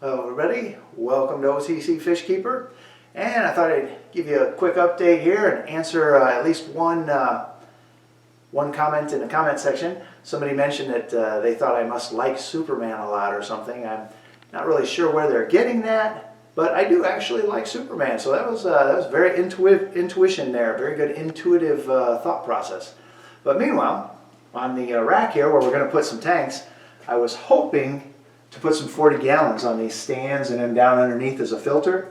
Hello everybody, welcome to OTC Fish Keeper, and I thought I'd give you a quick update here and answer at least one comment in the comment section. Somebody mentioned that they thought I must like Superman a lot or something. I'm not really sure where they're getting that, but I do actually like Superman, so that was very intuition there, very good intuitive thought process. But meanwhile, on the rack here where we're going to put some tanks, I was hoping to put some 40 gallons on these stands and then down underneath as a filter.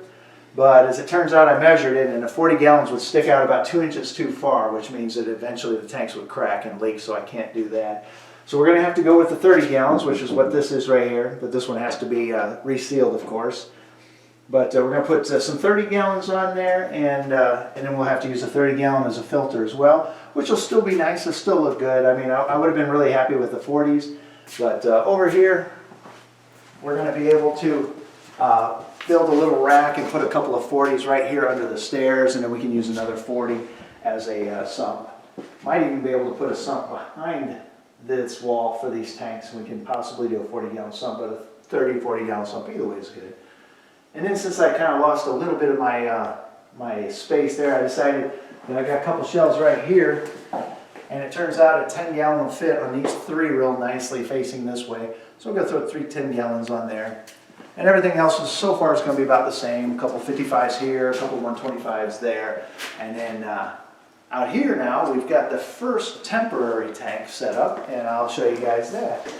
But as it turns out, I measured it and the 40 gallons would stick out about 2 inches too far, which means that eventually the tanks would crack and leak, so I can't do that. So we're going to have to go with the 30 gallons, which is what this is right here. But this one has to be resealed, of course. But we're going to put some 30 gallons on there, and then we'll have to use a 30 gallon as a filter as well, which will still be nice. It'll still look good. I mean, I would have been really happy with the 40s. But over here, we're going to be able to build a little rack and put a couple of 40s right here under the stairs, and then we can use another 40 as a sump. Might even be able to put a sump behind this wall for these tanks. We can possibly do a 40-gallon sump, but a 30, 40-gallon sump, either way is good. And then since I kind of lost a little bit of my, my space there, I decided that I got a couple shelves right here, and it turns out a 10-gallon will fit on these three real nicely facing this way. So I'm going to throw 3 10-gallons on there. And everything else is, so far is going to be about the same. A couple 55s here, a couple 125s there. And then out here now, we've got the first temporary tank set up, and I'll show you guys that.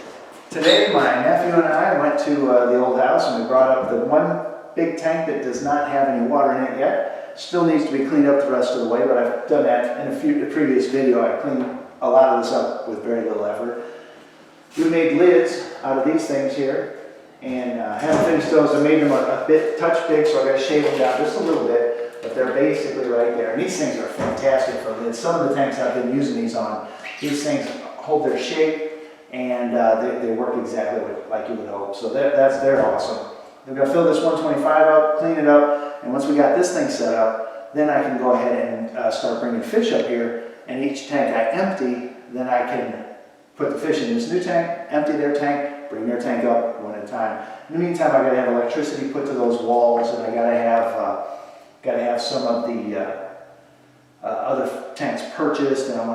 Today, my nephew and I went to the old house, and we brought up the one big tank that does not have any water in it yet. Still needs to be cleaned up the rest of the way, but I've done that in a previous video. I cleaned a lot of this up with very little effort. We made lids out of these things here, and haven't finished those. I made them a bit touch big, so I got to shave them down just a little bit, but they're basically right there. And these things are fantastic for lids. Some of the tanks I've been using these on, these things hold their shape, and they work exactly like you would hope. So they're awesome. We're going to fill this 125 up, clean it up, and once we got this thing set up, then I can go ahead and start bringing fish up here, and each tank I empty, then I can put the fish in this new tank, empty their tank, bring their tank up one at a time. In the meantime, I got to have electricity put to those walls, and I got to have some of the other tanks purchased, and I'm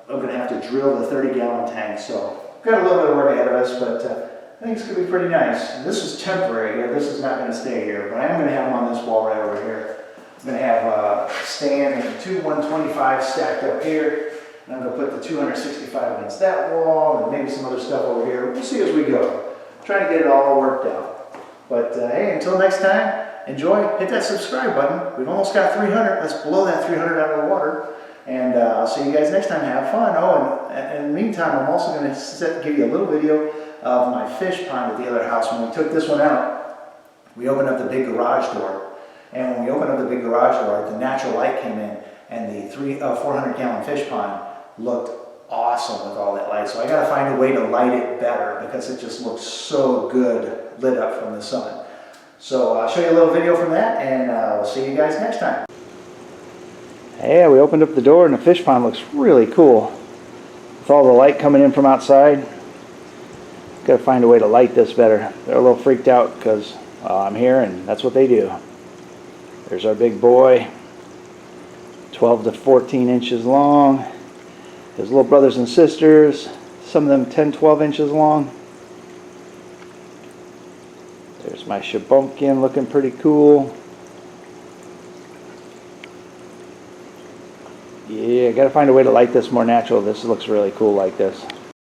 going to have to drill the 30-gallon tank. So we've got a little bit of work ahead of us, but I think it's going to be pretty nice. And this is temporary here. This is not going to stay here, but I am going to have them on this wall right over here. I'm going to have a stand and 2 125s stacked up here. And I'm going to put the 265 against that wall and maybe some other stuff over here. We'll see as we go. Trying to get it all worked out. But hey, until next time, enjoy. Hit that subscribe button. We've almost got 300. Let's blow that 300 out of the water. And I'll see you guys next time. Have fun. Oh, and in the meantime, I'm also going to give you a little video of my fish pond at the other house. When we took this one out, we opened up the big garage door. And when we opened up the big garage door, the natural light came in, and the 400-gallon fish pond looked awesome with all that light. So I got to find a way to light it better because it just looks so good lit up from the sun. So I'll show you a little video from that, and we'll see you guys next time. Yeah, we opened up the door and the fish pond looks really cool with all the light coming in from outside. Got to find a way to light this better. They're a little freaked out because I'm here and that's what they do. There's our big boy, 12 to 14 inches long. His little brothers and sisters, some of them 10, 12 inches long. There's my Shibunkin looking pretty cool. Yeah, got to find a way to light this more natural. This looks really cool like this.